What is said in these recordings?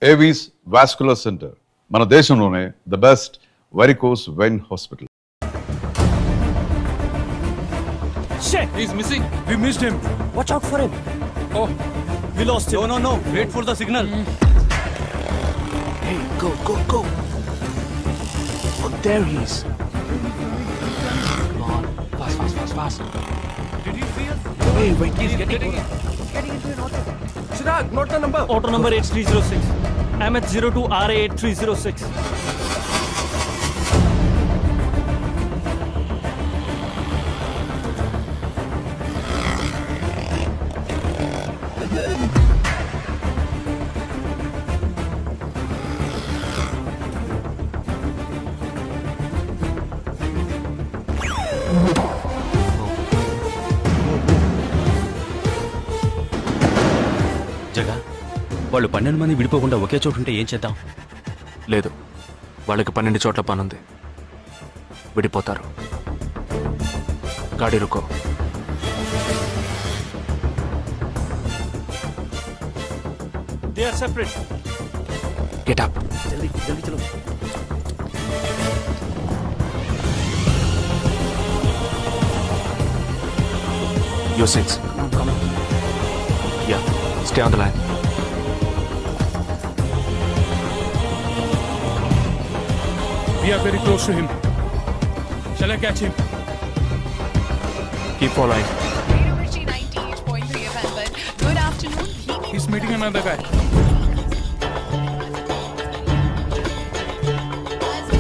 Avis vascular centre, మన దేశంలోనే the best varicose vein hospital. Shit! He's missing. We missed him. Watch out for him. Oh, We lost him. No. Wait for the signal. Hey, go. Oh, there he is. Come on. Fast. Did you see us? Wait. He's getting into an auto. Chirag, note the number. Auto number 8306. MH02RA 8306. జగా వాళ్ళు 12 మంది విడిపోకుండా ఒకే చోటు ఉంటే ఏం చేద్దాం? లేదు, వాళ్ళకి 12 చోట్ల పనుంది, విడిపోతారు. గాడి రుకో. They are separate. Get up. जल्दी चलो. Your seats. Come on. Yeah, stay on the line. we are very close to him. Shall I catch him? Keep following. University 98.3 FM, but good afternoon. He's meeting another guy.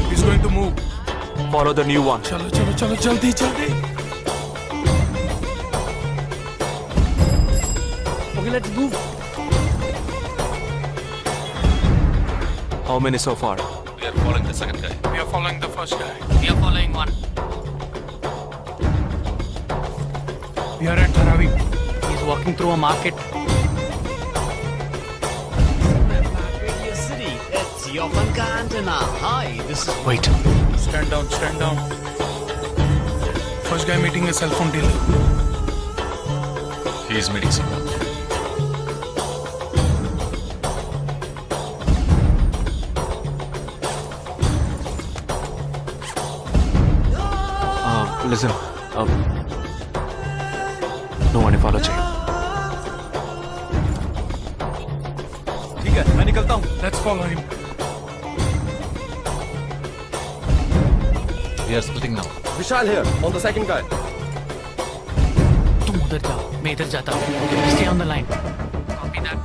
He's going to move. Follow the new one. चलो जल्दी. Okay, let's move. How many so far? We are following the first guy. We are following one. We are at Dharavi. He's walking through a market. City. It's Yofanka Antenna. Hi, this is Wait. Stand down. First guy meeting a cell phone dealer. He is meeting someone. Listen. No one follow check. ठीक है, मैं निकलता हूँ. Let's follow him. We are splitting now. Vishal here, on the second guy. तुम उधर जाओ, मैं इधर जाता हूँ. Stay on the line. Copy that.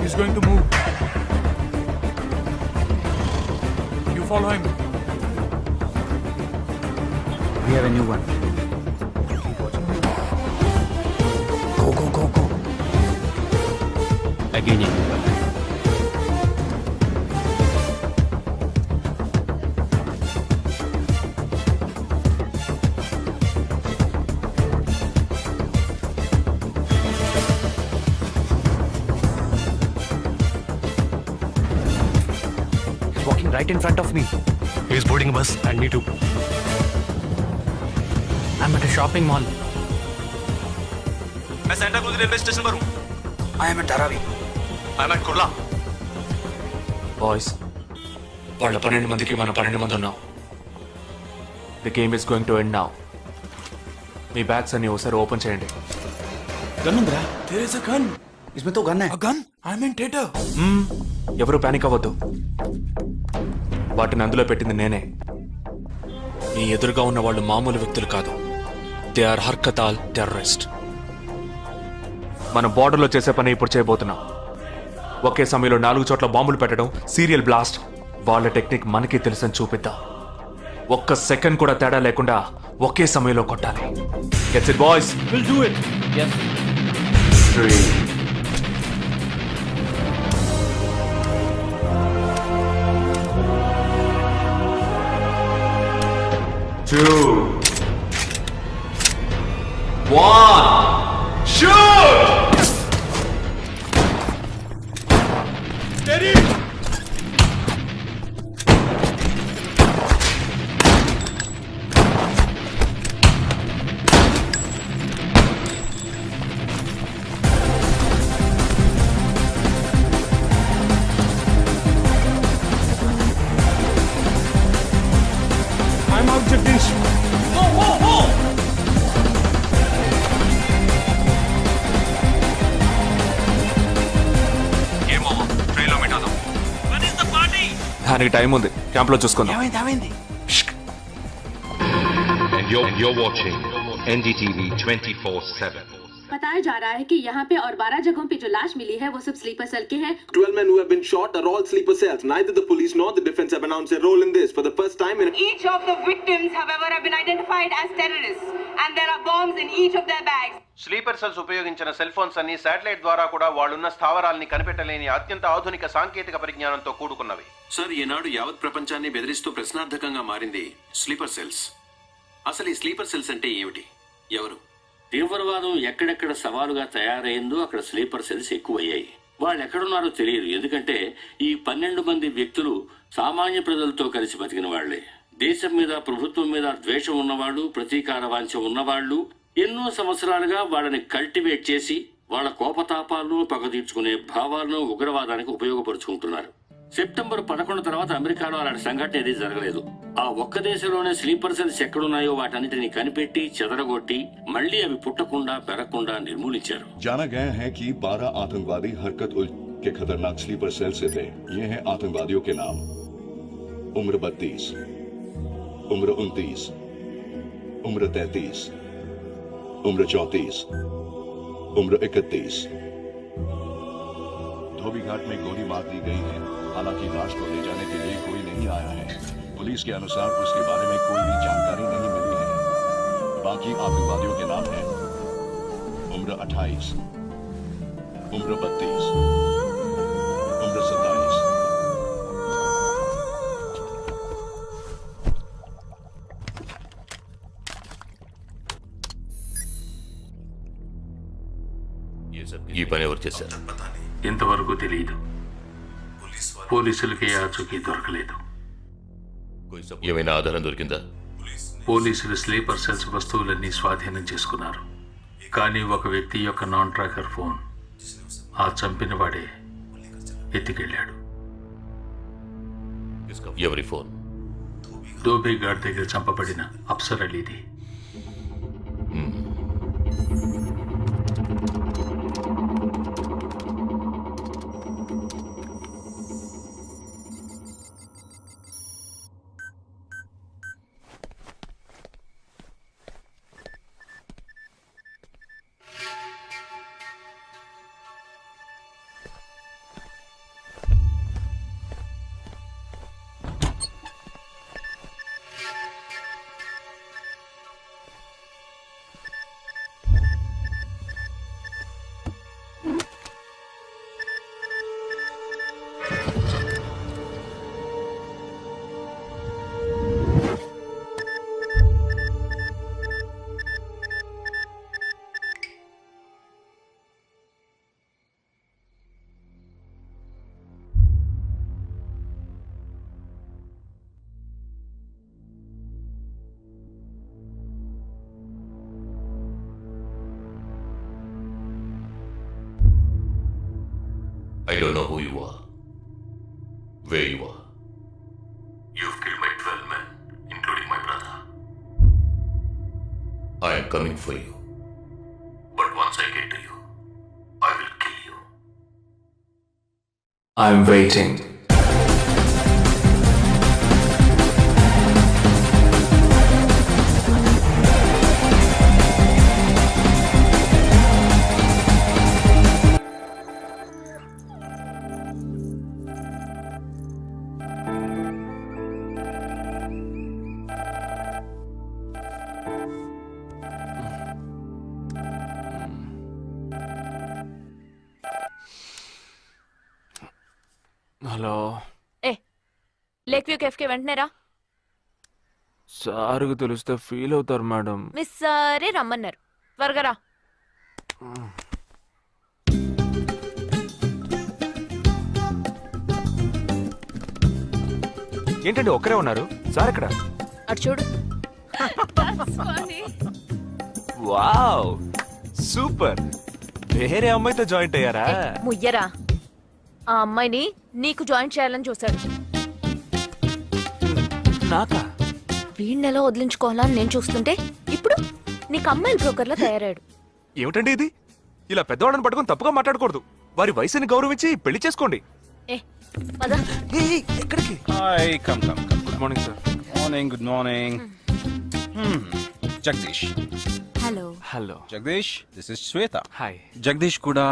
He's going to move. You follow him. We have a new one. Go. Again, He's walking right in front of me. he is boarding a bus and me too. I'm at a shopping mall. मैं Santa cruise railway station पर हूँ. I am at Dharavi. I'm at Kurla. Boys, వాళ్ళ 12 మందికి మనం 12 మంది ఉన్నాం. The game is going to end now. Me bags అన్ని ఒకసారి ఓపెన్ చేయండి. गन ఉందిరా? There is a gun. इसमें तो गन है. A gun? I'm in theater. ఎవరు పానిక్ అవ్వద్దు. వాటిని అందులో పెట్టింది నేనే. మీ ఎదురుగా ఉన్న వాళ్ళు మామూలు వ్యక్తులు కాదు. They are Harkatul terrorist. మనం బార్డర్లో చేసే పని ఇప్పుడు చేయబోతున్నాం. ఒకే సమయంలో 4 చోట్ల బాంబులు పెట్టడం, సీరియల్ బ్లాస్ట్. వాళ్ళ టెక్నిక్ మనకి తెలుసని చూపిద్దాం. ఒక్క సెకండ్ కూడా తేడా లేకుండా ఒకే సమయంలో కొట్టాలి. Gets it boys? We'll do it. Yes. 3 2 1 shoot! Steady! దానికి టైం ఉంది, క్యాంప్ లో చూసుకుందాం. And you're watching NDTV 24/7. बताया जा रहा है कि यहाँ पे और 12 जगहों पे जो लाश मिली है वो सब स्लीपर सेल के हैं. 12 men who have been shot are all sleeper cells. Neither the police nor the defense have announced a role in this. For the first time in Each of the victims, however, have been identified as terrorists, and there are bombs in each of their bags. Sleeper cells ఉపయోగించిన cell phones అన్ని satellite ద్వారా కూడా వాళ్ళున్న స్థావరాల్ని కనిపెట్టలేని అత్యంత ఆధునిక సాంకేతిక పరిజ్ఞానంతో కూడుకున్నవి. Sir, ఈనాడు యావత్ ప్రపంచాన్ని బెదిరిస్తూ ప్రశ్నార్థకంగా మారింది స్లీపర్ సెల్స్. అసలు ఈ స్లీపర్ సెల్స్ అంటే ఏమిటి? ఎవరు? తీవ్రవాదం ఎక్కడెక్కడ సవాలుగా తయారైందో అక్కడ స్లీపర్ సెల్స్ ఎక్కువయ్యాయి. వాళ్ళు ఎక్కడున్నారో తెలియదు, ఎందుకంటే ఈ 12 మంది వ్యక్తులు సామాన్య ప్రజలతో కలిసి బతికిన వాళ్లే. దేశం మీద, ప్రభుత్వం మీద ద్వేషం ఉన్నవాళ్ళు, ప్రతీకార వాంఛ ఉన్నవాళ్లు ఎన్నో సంవత్సరాలుగా వాళ్ళని కల్టివేట్ చేసి వాళ్ళ కోపతాపాలను, పగ తీర్చుకునే భావాలను ఉగ్రవాదానికి ఉపయోగపరుచుకుంటున్నారు. సెప్టెంబర్ 11 తర్వాత అమెరికాలో అలాంటి సంఘటన ఏదీ జరగలేదు. ఆ ఒక్క దేశంలోనే స్లీపర్ సెల్స్ ఎక్కడున్నాయో వాటన్నిటిని కనిపెట్టి చెదరగొట్టి మళ్లీ అవి పుట్టకుండా పెరగకుండా నిర్మూలించారు. जाना गया है कि 12 आतंकवादी हरकत उल के खतरनाक स्लीपर सेल से थे. ये हैं आतंकवादियों के नाम: उम्र 32, उम्र 29, उम्र 33, उम्र 34, उम्र 31. धोबी घाट में गोली मार दी गई है. हालांकि लाश को ले जाने के लिए कोई नहीं आया है. पुलिस के अनुसार उसके बारे में कोई भी जानकारी नहीं मिली है. बाकी आतंकवादियों के नाम हैं: उम्र 28, उम्र 32, उम्र 27. ఈ పని ఎవరు చేశారు? ఇంతవరకు తెలియదు. పోలీసులకి ఆచూకీ దొరకలేదు. ఏమైనా ఆధారం దొరికిందా? పోలీసులు స్లీపర్ సెల్స్ వస్తువులన్నీ స్వాధీనం చేసుకున్నారు. కానీ ఒక వ్యక్తి యొక్క నాన్ ట్రాకర్ ఫోన్ ఆ చంపిన వాడే ఎత్తికెళ్ళాడు. ఎవరి ఫోన్? ధోబీ ఘాట్ దగ్గర చంపబడిన Afsar అలీది. I don't know who you are, where you are. You've killed my 12 men, including my brother. I am coming for you. But once I get to you, I will kill you. I'm waiting. Hello, lake view cafe కి వెంటనే రా. సార్కి తెలిస్తే feel అవుతారు madam. Miss సరే రమ్మన్నారు, త్వరగా రా. ఏంటండి ఒక్కరే ఉన్నారు? సార్ ఎక్కడ? అటు చూడు. Wow, super. వేరే అమ్మాయితో జాయింట్ అయ్యారా? ముయ్యరా, ఆ అమ్మాయిని నీకు జాయిన్ చేయాలని చూశాడు. నాకా? వీడిని ఎలా వదిలించుకోవాలా అని నేను చూస్తుంటే ఇప్పుడు నీకు అమ్మాయిల బ్రోకర్లా తయారాడు. ఏమిటండి ఇది? ఇలా పెద్దవాళ్ళని పట్టుకొని తప్పుగా మాట్లాడకూడదు. వారి వయసుని గౌరవించి పెళ్లి చేసుకోండి. ఎక్కడికి? Hi come good morning sir. Good morning Jagadish. Hello. Hello. Jagadish, this is Shweta. Hi. Jagadish కూడా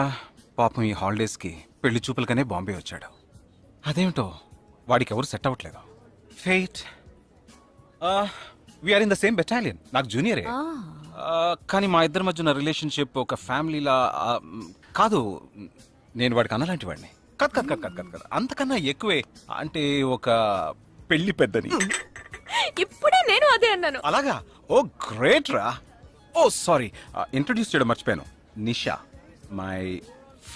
పాపం ఈ హాలిడేస్ కి పెళ్లి చూపులకనే బాంబే వచ్చాడు. అదేమిటో వాడికి ఎవరు సెట్ అవ్వట్లేదు. ఫెయిట్. We are in the same battalion. నాకు జూనియరే. కానీ మా ఇద్దరి మధ్య ఉన్న రిలేషన్షిప్ ఒక ఫ్యామిలీలా కాదు. నేను వాడికి అన్నలాంటి వాడిని కాదు. అంతకన్నా ఎక్కువే. అంటే ఒక పెళ్లి పెద్దని. ఇప్పుడే నేను అదే అన్నాను. అలాగా? ఓ గ్రేట్ రా. ఓ సారీ, ఇంట్రొడ్యూస్ చేయడం మర్చిపోయాను. Nisha, my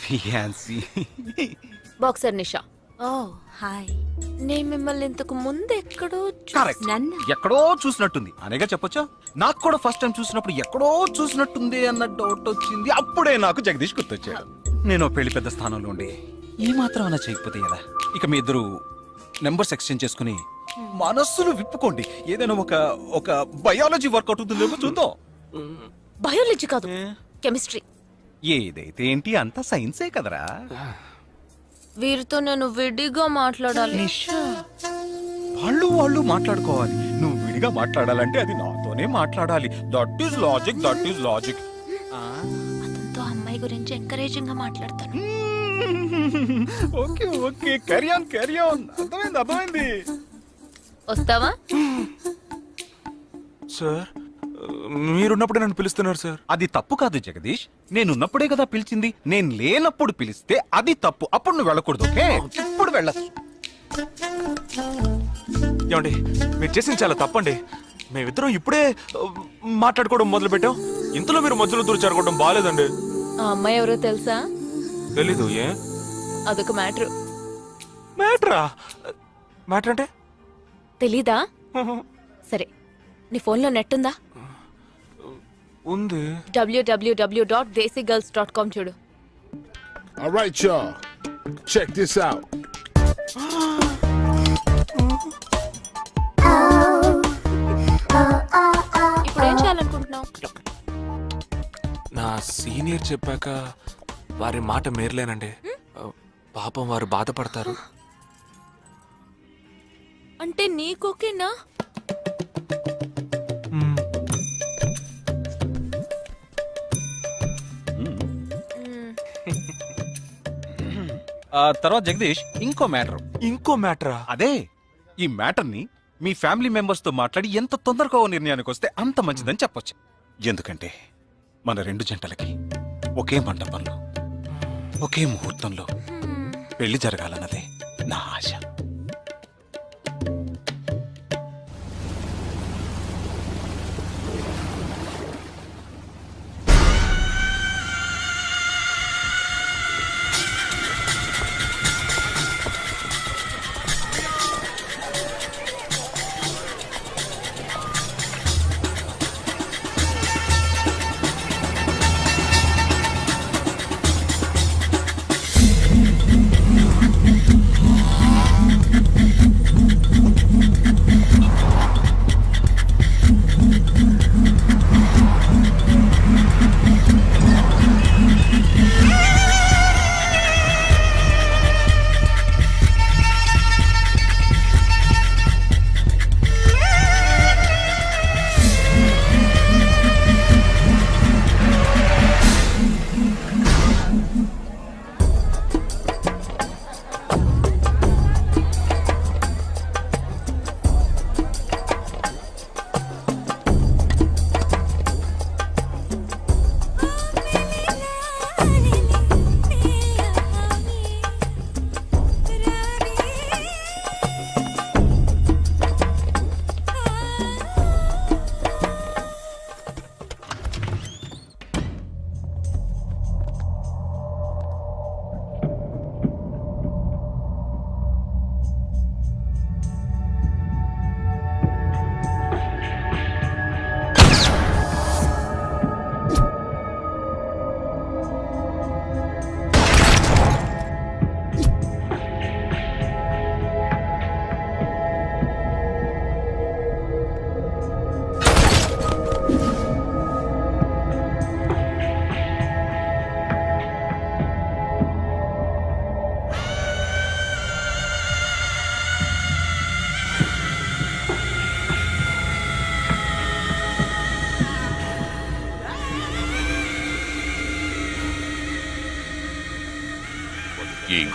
fiancee. Boxer Nisha. Oh hi. నేను మిమ్మల్ని ఇంతకు ముందు ఎక్కడో నన్ను ఎక్కడో చూసినట్టుంది అనేగా చెప్పొచ్చా? నాకు కూడా ఫస్ట్ టైం చూసినప్పుడు ఎక్కడో చూసినట్టుంది అన్న డౌట్ వచ్చింది. అప్పుడే నాకు జగదీష్ గుర్తొచ్చాడు. నేను పెళ్లి పెద్ద స్థానంలో ఉండి ఈ మాత్రం అలా చేయకపోతే కదా. ఇక మీ ఇద్దరు నెంబర్స్ ఎక్స్చేంజ్ చేసుకుని మనస్సులు విప్పుకోండి. ఏదైనా ఒక బయాలజీ వర్కౌట్ అవుతుందేమో చూద్దాం. బయాలజీ కాదు, కెమిస్ట్రీ. ఏదైతే ఏంటి, అంతా సైన్సే కదరా. వీరితో నేను విడిగా మాట్లాడాలి. వాళ్ళు మాట్లాడుకోవాలి. నువ్వు విడిగా మాట్లాడాలంటే అది నాతోనే మాట్లాడాలి. That is logic. అతనితో అమ్మాయి గురించి ఎంకరేజింగ్ గా మాట్లాడతాను. Okay carry on. అర్థమైంది. వస్తావా? సార్, మీరున్నప్పుడే నన్ను పిలుస్తున్నారు సార్. అది తప్పు కాదు జగదీష్. నేనున్నప్పుడే కదా పిలిచింది. నేను లేనప్పుడు పిలిస్తే అది తప్పు. అప్పుడు నువ్వు వెళ్ళకూడదు. ఓకే, ఇప్పుడు వెళ్ళచ్చు. ఏమండి, మీరు చేసింది చాలా తప్పండి. మేమిద్దరం ఇప్పుడే మాట్లాడుకోవడం మొదలు పెట్టాం. ఇంతలో మీరు మధ్యలో దూరం జరగడం బాగాలేదండి. ఆ అమ్మాయి ఎవరో తెలుసా? తెలీదు. ఏ? అదొక మ్యాటర్. మ్యాటర్ అంటే? తెలీదా? సరే, నీ ఫోన్లో నెట్ ఉందా? ఉంది. www.desicgirls.com చూడు. All right, y'all. Check this out. ఇప్పుడు ఏం చేయాలనుకుంటున్నావు? నా సీనియర్ చెప్పాక వారి మాట మేరలేనండి. పాపం వారు బాధపడతారు. అంటే నీకోకేనా? తర్వాత జగదీష్, ఇంకో మ్యాటరా? అదే, ఈ మ్యాటర్ ని మీ ఫ్యామిలీ మెంబర్స్ తో మాట్లాడి ఎంత తొందరగా ఓ నిర్ణయానికి వస్తే అంత మంచిదని చెప్పొచ్చు. ఎందుకంటే మన రెండు జంటలకి ఒకే మండపంలో ఒకే ముహూర్తంలో పెళ్లి జరగాలన్నదే నా ఆశ.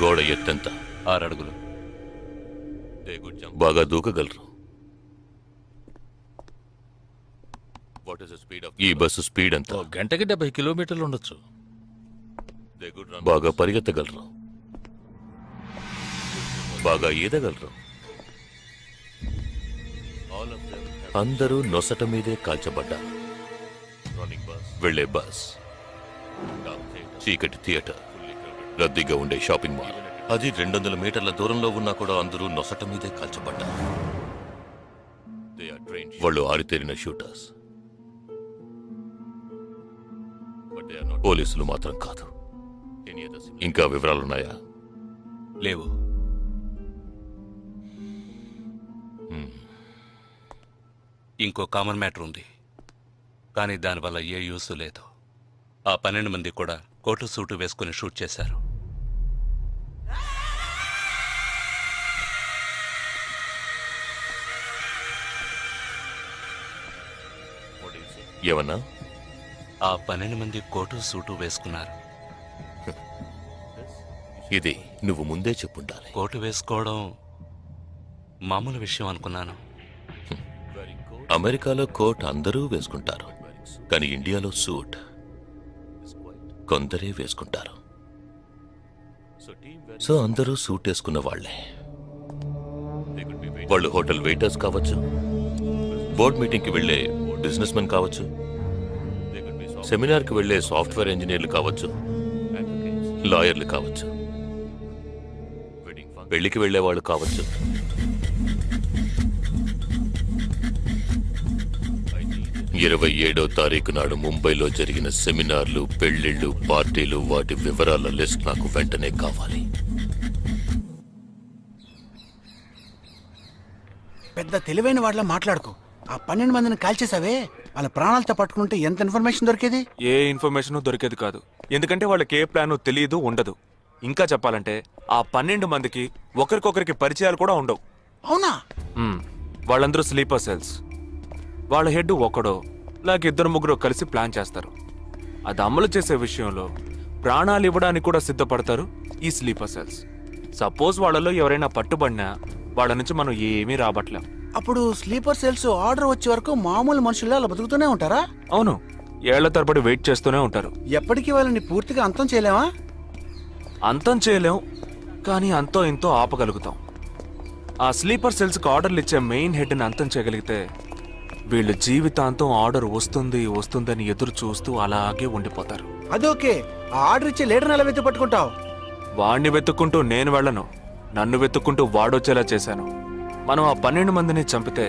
గోడ ఎత్తెంత? 6 అడుగులు. బాగా దూకగలరు. ఈ బస్సు స్పీడ్ ఎంత? గంటకి 70 కిలోమీటర్లు ఉండొచ్చు. బాగా పరిగెత్తగలరు. బాగా ఈదగలరు. అందరూ నొసట మీదే కాల్చబడ్డారు. వెళ్లే బస్, చీకటి థియేటర్, రద్దీగా ఉండే షాపింగ్ మాల్, అది 200 మీటర్ల దూరంలో ఉన్నా కూడా అందరూ నొసట మీదే కాల్చబడ్డారు. వాళ్ళు ఆరితేరిన షూటర్స్. పోలీసులు మాత్రం కాదు. ఇంకా వివరాలున్నాయా? లేవు. ఇంకో కామన్ మ్యాటర్ ఉంది, కానీ దానివల్ల ఏ యూస్ లేదు. ఆ 12 మంది కూడా కోటు సూటు వేసుకుని షూట్ చేశారు. ఏమన్నా? ఆ 12 మంది కోటు సూటు వేసుకున్నారు. ఇది నువ్వు ముందే చెప్పుండాలి. కోటు వేసుకోవడం మామూలు విషయం అనుకున్నాను. అమెరికాలో కోట్ అందరూ వేసుకుంటారు, కానీ ఇండియాలో సూట్ కొందరే వేసుకుంటారు. సో అందరూ సూట్ వేసుకున్న వాళ్లే. వాళ్ళు హోటల్ వెయిటర్స్ కావచ్చు, బోర్డ్ మీటింగ్కి వెళ్లే బిజినెస్ మెన్ కావచ్చు, సెమినార్కి వెళ్లే సాఫ్ట్వేర్ ఇంజనీర్లు కావచ్చు, లాయర్లు కావచ్చు, పెళ్లికి వెళ్లే వాళ్ళు కావచ్చు. 27వ తారీఖు నాడు ముంబైలో జరిగిన సెమినార్లు, పెళ్లిళ్లు, పార్టీలు, వాటి వివరాల లిస్ట్ నాకు వెంటనే కావాలి. పెద్ద తెలివైన వాళ్ళ మాట్లాడుకో. ఆ 12 మందిని కాల్చేసావే, వాళ్ళ ప్రాణాలతో పట్టుకుంటే ఎంత ఇన్ఫర్మేషన్ దొరికేది? ఏ ఇన్ఫర్మేషన్ దొరికేది కాదు, ఎందుకంటే వాళ్ళకి ఏ ప్లాన్ తెలియదు, ఉండదు. ఇంకా చెప్పాలంటే ఆ 12 మందికి ఒకరికొకరికి పరిచయాలు కూడా ఉండవు. అవునా? వాళ్ళందరూ స్లీపర్ సెల్స్. వాళ్ళ హెడ్ ఒకడో లేక 2-3 కలిసి ప్లాన్ చేస్తారు. అది అమలు చేసే విషయంలో ప్రాణాలు ఇవ్వడానికి కూడా సిద్ధపడతారు ఈ స్లీపర్ సెల్స్. సపోజ్ వాళ్ళలో ఎవరైనా పట్టుబడినా వాళ్ళ నుంచి మనం ఏమీ రాబట్టలేం. అప్పుడు స్లీపర్ సెల్స్ ఆర్డర్ వచ్చే వరకు మామూలు మనుషుల్లో అలా బతుకుతూనే ఉంటారా? అవును, ఏళ్ల తరబడి వెయిట్ చేస్తూనే ఉంటారు. ఎప్పటికీ వాళ్ళని పూర్తిగా అంతం చేయలేమా? అంతం చేయలేం, కానీ అంతో ఇంతో ఆపగలుగుతాం. ఆ స్లీపర్ సెల్స్కి ఆర్డర్లు ఇచ్చే మెయిన్ హెడ్ని అంతం చేయగలిగితే వీళ్ళు జీవితాంతం ఆర్డర్ వస్తుందని ఎదురు చూస్తూ అలాగే ఉండిపోతారు. అదోకే, ఆ ఆర్డర్ ఇచ్చే లీడర్ని ఎలా వెతుకు పట్టుకుంటావు? వాణ్ణి వెతుక్కుంటూ నేను వెళ్ళను, నన్ను వెతుక్కుంటూ వాడొచ్చేలా చేశాను. మనం ఆ 12 మందిని చంపితే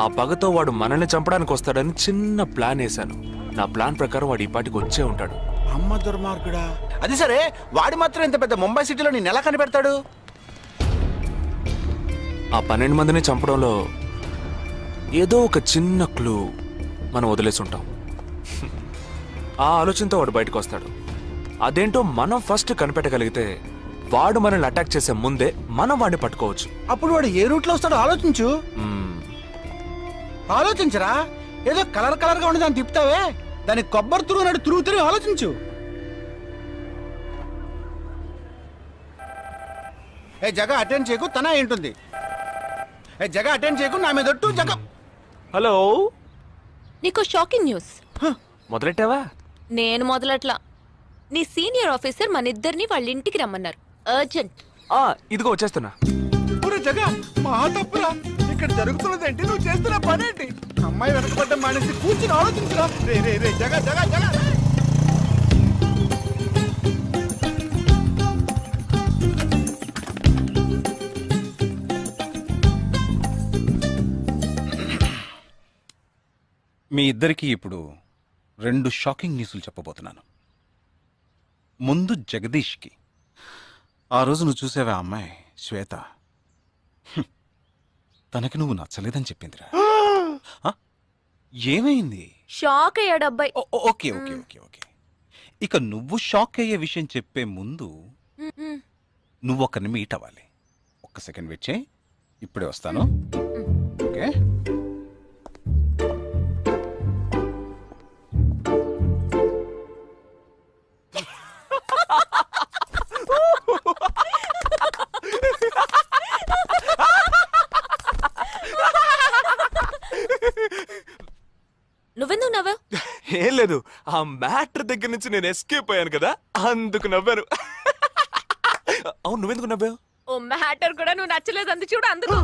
ఆ పగతో వాడు మనల్ని చంపడానికి వస్తాడని చిన్న ప్లాన్ వేశాను. నా ప్లాన్ ప్రకారం వాడు ఈ పాటికి వచ్చే ఉంటాడు. అమ్మ దుర్మార్గుడా! అది సరే, వాడి మాత్రం ఇంత పెద్ద ముంబై సిటీలో నేను ఎలా కనిపెడతాడు? ఆ 12 మందిని చంపడంలో ఏదో ఒక చిన్న క్లూ మనం వదిలేసి ఉంటాం. ఆ ఆలోచనతో వాడు బయటకు వస్తాడు. అదేంటో మనం ఫస్ట్ కనిపెట్టగలిగితే వాడు మనల్ని అటాక్ చేసే ముందే మనం వాడిని పట్టుకోవచ్చు. అప్పుడు వాడు ఏ రూట్లో వస్తాడో ఆలోచించు. ఆలోచించరా? ఏదో కలర్ గా ఉండి దాన్ని తిప్పుతావే, దాన్ని కొబ్బరి తురుగు నాడు తిరిగి ఆలోచించు. ఏ జగ అటెండ్ చేయకు, తన ఏంటుంది? ఏ జగ అటెండ్ చేయకు, నా మీద ఒట్టు. జగ హలో, నీకు షాకింగ్ న్యూస్. మొదలెట్టావా? నేను మొదలట్లా. నీ సీనియర్ ఆఫీసర్ మన ఇద్దరిని వాళ్ళ ఇంటికి రమ్మన్నారు, అర్జెంట్. ఇదిగో వచ్చేస్తున్నా. జగ మా తప్పురా, ఇక్కడ జరుగుతున్నదేంటి, నువ్వు చేస్తున్న పనేంటి? అమ్మాయి వెనకబడ్డం మానేసి కూర్చుని ఆలోచించరా. రే రే రే జగ జగ జగ మీ ఇద్దరికి ఇప్పుడు 2 షాకింగ్ న్యూస్లు చెప్పబోతున్నాను. ముందు జగదీష్కి. ఆ రోజు నువ్వు చూసావా అమ్మాయి శ్వేత, తనకి నువ్వు నచ్చలేదని చెప్పిందిరా. ఏమైంది? షాక్ అయ్యాడు అబ్బాయి. Okay okay okay okay. ఇక నువ్వు షాక్ అయ్యే విషయం చెప్పే ముందు నువ్వు ఒకరిని మీట్ అవ్వాలి. ఒక్క సెకండ్ వెయిట్ చేయి, ఇప్పుడే వస్తాను. ఓకే. ఏం లేదు, ఆ మ్యాటర్ దగ్గర నుంచి నేను ఎస్కేప్ అయ్యాను కదా, అందుకు నవ్వాను. అవును, నువ్వెందుకు నవ్వావు? ఓ మ్యాటర్ కూడా నువ్వు నచ్చలేదు అంది చూడు అందుకు.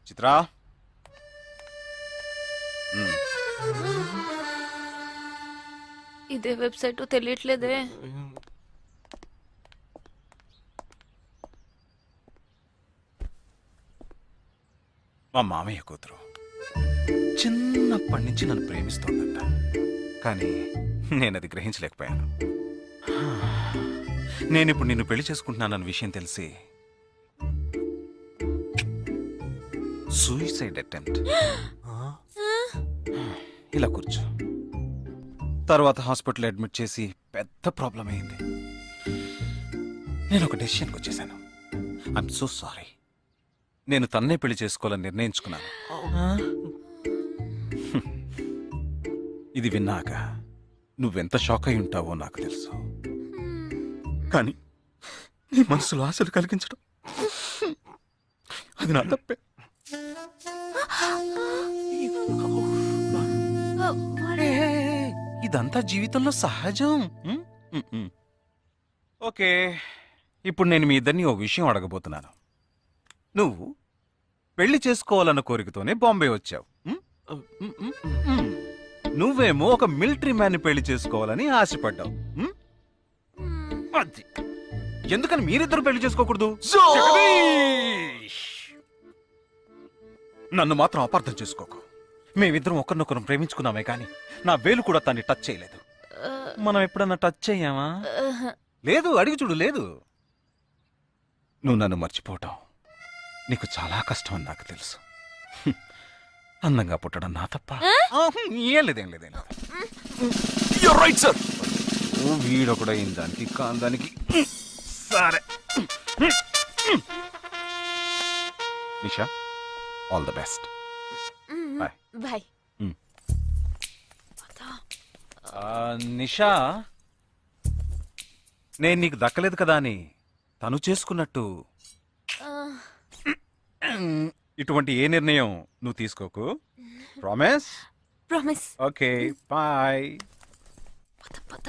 చిత్రా, ఇదే వెబ్సైట్ తెలియట్లేదే. మా మామయ్య కూతురు చిన్నప్పటి నుంచి నన్ను ప్రేమిస్తోందంట, కానీ నేను అది గ్రహించలేకపోయాను. నేను ఇప్పుడు నిన్ను పెళ్లి చేసుకుంటున్నానన్న విషయం తెలిసి సూసైడ్ అటెంప్ట్. ఇలా కూర్చో. తర్వాత హాస్పిటల్ అడ్మిట్ చేసి పెద్ద ప్రాబ్లం అయింది. నేను ఒక డెసిషన్కి వచ్చేసాను. I'm so sorry. నేను తన్నే పెళ్లి చేసుకోవాలని నిర్ణయించుకున్నాను. ఇది విన్నాక నువ్వెంత షాక్ అయి ఉంటావో నాకు తెలుసు, కానీ నీ మనసులో ఆశలు కలిగించడం అది నా తప్పే. ఇదంతా జీవితంలో సహజం. ఓకే, ఇప్పుడు నేను మీ ఇద్దరిని ఓ విషయం అడగబోతున్నాను. నువ్వు పెళ్లి చేసుకోవాలన్న కోరికతోనే బాంబే వచ్చావు. నువ్వేమో ఒక మిలిటరీ మ్యాన్ని పెళ్లి చేసుకోవాలని ఆశపడ్డావు. అది ఎందుకని మీరిద్దరు పెళ్లి చేసుకోకూడదు? జగదీష్! నన్ను మాత్రం అపార్థం చేసుకోకు. మేమిద్దరం ఒకరినొకరం ప్రేమించుకున్నామే కానీ నా వేలు కూడా తన్ని టచ్ చేయలేదు. మనం ఎప్పుడన్నా టచ్ అయ్యామా? లేదు, అడిగి చూడు. లేదు. నువ్వు నన్ను మర్చిపోవటం నీకు చాలా కష్టం అని నాకు తెలుసు. అందంగా పుట్టడం నా తప్ప. ఏం లేదేం లేదేం లేదు. Right sir. వీడు కూడా దానికి కాందానికి. సరే Nisha, all the best. Bye. Bye. Nisha, నేను నీకు దక్కలేదు కదా అని తను చేసుకున్నట్టు ఇటువంటి ఏ నిర్ణయం నువ్వు తీసుకోకు. ప్రామిస్? ప్రామిస్. Okay, bye. పద పద.